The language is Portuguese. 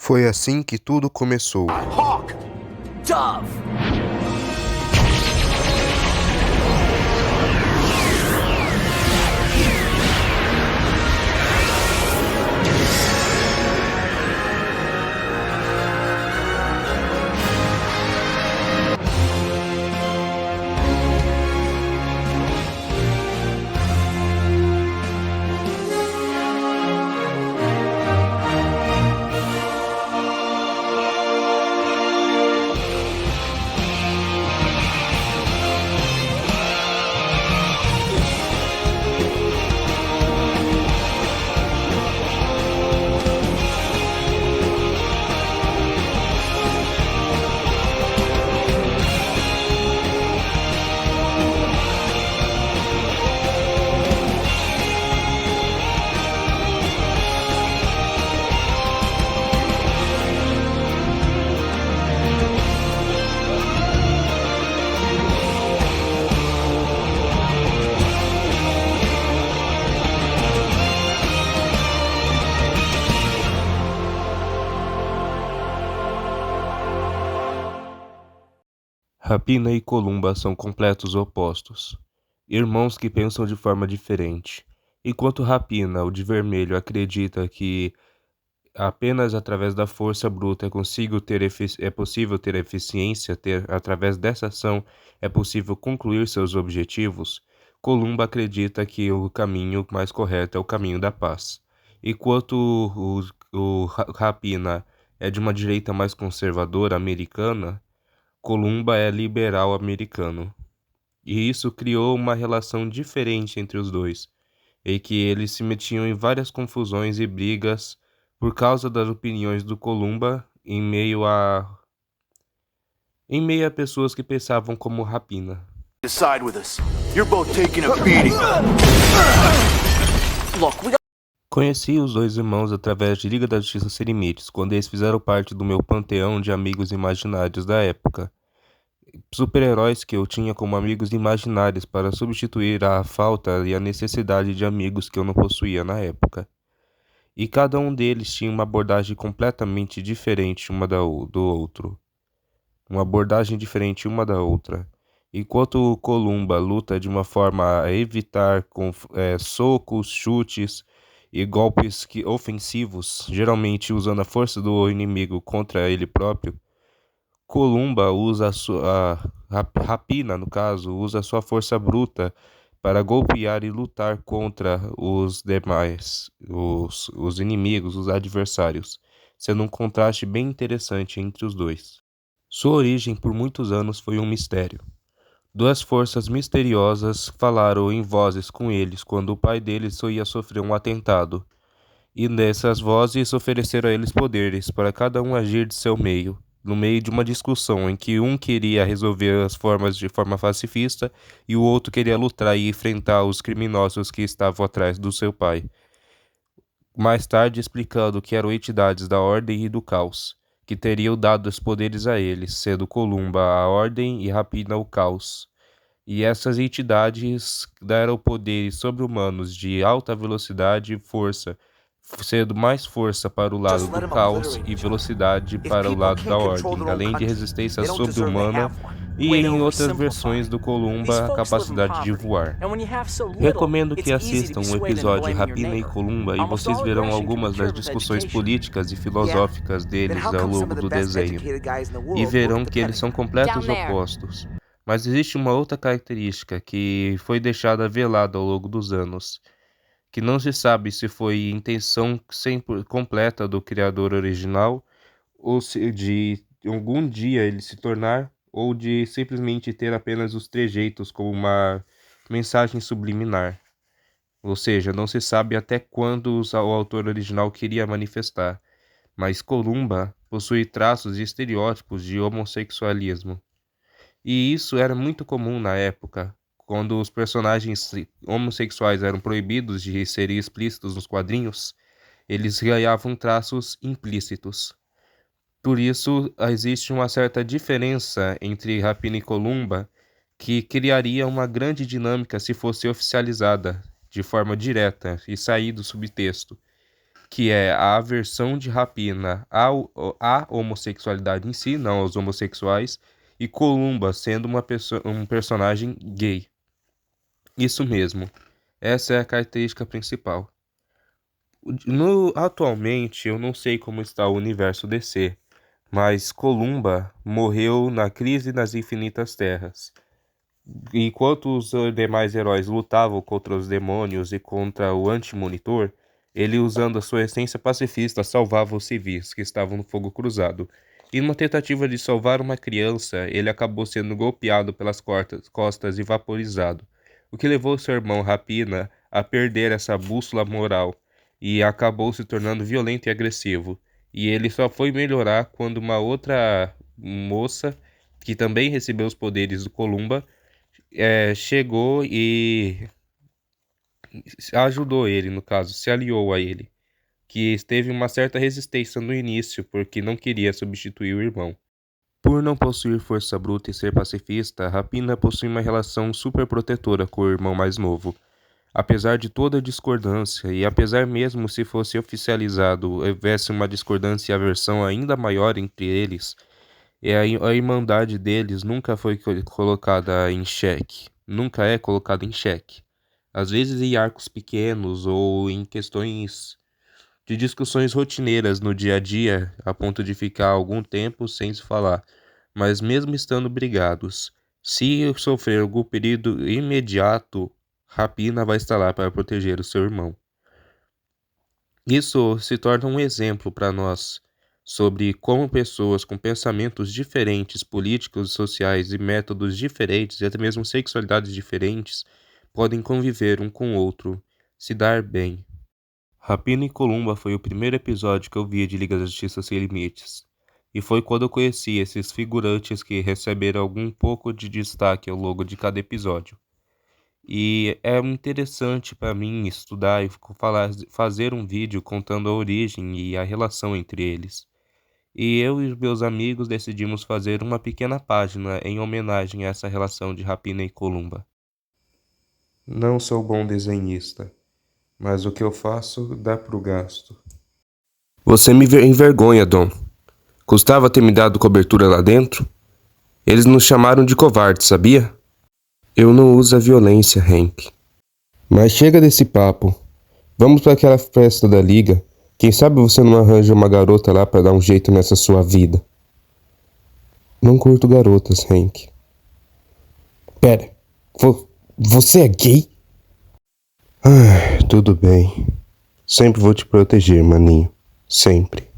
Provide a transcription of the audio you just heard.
Foi assim que tudo começou. Hawk! Dove! Rapina e Columba são completos opostos, irmãos que pensam de forma diferente. Enquanto Rapina, o de vermelho, acredita que apenas através da força bruta é possível ter eficiência, através dessa ação é possível concluir seus objetivos, Columba acredita que o caminho mais correto é o caminho da paz. Enquanto Rapina é de uma direita mais conservadora americana, Columba é liberal americano, e isso criou uma relação diferente entre os dois, em que eles se metiam em várias confusões e brigas por causa das opiniões do Columba em meio a pessoas que pensavam como Rapina. Decide with us. You're both taking a beating. Look, we got... Conheci os dois irmãos através de Liga da Justiça Sem Limites, quando eles fizeram parte do meu panteão de amigos imaginários da época. Super-heróis que eu tinha como amigos imaginários para substituir a falta e a necessidade de amigos que eu não possuía na época. E cada um deles tinha uma abordagem completamente diferente do outro. Uma abordagem diferente uma da outra. Enquanto o Columba luta de uma forma a evitar socos, chutes e golpes ofensivos, geralmente usando a força do inimigo contra ele próprio, Columba usa Rapina, no caso, usa a sua força bruta para golpear e lutar contra os demais, os inimigos, os adversários, sendo um contraste bem interessante entre os dois. Sua origem por muitos anos foi um mistério. Duas forças misteriosas falaram em vozes com eles quando o pai deles ia sofrer um atentado, e nessas vozes ofereceram a eles poderes para cada um agir de seu meio, no meio de uma discussão em que um queria resolver as formas de forma pacifista e o outro queria lutar e enfrentar os criminosos que estavam atrás do seu pai. Mais tarde explicando que eram entidades da Ordem e do Caos, que teriam dado os poderes a eles, sendo Columba a Ordem e Rapina o Caos. E essas entidades deram poderes sobre-humanos de alta velocidade e força, sendo mais força para o lado do caos e velocidade para o lado da ordem, além de resistência sobre-humana e, em outras versões do Columba, a capacidade de voar. Recomendo que assistam um episódio Rapina e Columba e vocês verão algumas das discussões políticas e filosóficas deles ao longo do desenho, e verão que eles são completos opostos. Mas existe uma outra característica que foi deixada velada ao longo dos anos, que não se sabe se foi intenção completa do criador original, ou se de algum dia ele se tornar, ou de simplesmente ter apenas os trejeitos como uma mensagem subliminar. Ou seja, não se sabe até quando o autor original queria manifestar, mas Columba possui traços e estereótipos de homossexualismo. E isso era muito comum na época, quando os personagens homossexuais eram proibidos de serem explícitos nos quadrinhos, eles ganhavam traços implícitos. Por isso, existe uma certa diferença entre Rapina e Columba, que criaria uma grande dinâmica se fosse oficializada, de forma direta, e sair do subtexto. que é a aversão de Rapina à homossexualidade em si, não aos homossexuais, e Columba sendo um personagem gay. Isso mesmo, essa é a característica principal. Atualmente, eu não sei como está o universo DC, mas Columba morreu na Crise nas Infinitas Terras. Enquanto os demais heróis lutavam contra os demônios e contra o Anti-Monitor, ele, usando a sua essência pacifista, salvava os civis que estavam no fogo cruzado. E numa tentativa de salvar uma criança, ele acabou sendo golpeado pelas costas e vaporizado, o que levou seu irmão Rapina a perder essa bússola moral e acabou se tornando violento e agressivo. E ele só foi melhorar quando uma outra moça, que também recebeu os poderes do Columba, chegou e ajudou ele, no caso, se aliou a ele, que teve uma certa resistência no início, porque não queria substituir o irmão. Por não possuir força bruta e ser pacifista, Rapina possui uma relação super protetora com o irmão mais novo. Apesar de toda a discordância, e apesar mesmo se fosse oficializado, houvesse uma discordância e aversão ainda maior entre eles, a irmandade deles nunca foi colocada em xeque. Nunca é colocada em xeque. Às vezes em arcos pequenos ou em questões de discussões rotineiras no dia a dia, a ponto de ficar algum tempo sem se falar. Mas mesmo estando brigados, se sofrer algum perigo imediato, Rapina vai estar lá para proteger o seu irmão. Isso se torna um exemplo para nós sobre como pessoas com pensamentos diferentes, políticos, sociais e métodos diferentes, e até mesmo sexualidades diferentes, podem conviver um com o outro, se dar bem. Rapina e Columba foi o primeiro episódio que eu vi de Liga da Justiça Sem Limites, e foi quando eu conheci esses figurantes que receberam algum pouco de destaque ao longo de cada episódio. E é interessante para mim estudar e fazer um vídeo contando a origem e a relação entre eles. E eu e os meus amigos decidimos fazer uma pequena página em homenagem a essa relação de Rapina e Columba. Não sou bom desenhista, mas o que eu faço dá pro gasto. Você me envergonha, Dom. Custava ter me dado cobertura lá dentro? Eles nos chamaram de covardes, sabia? Eu não uso a violência, Hank. Mas chega desse papo. Vamos para aquela festa da liga. Quem sabe você não arranja uma garota lá para dar um jeito nessa sua vida. Não curto garotas, Hank. Pera, você é gay? Tudo bem. Sempre vou te proteger, maninho. Sempre.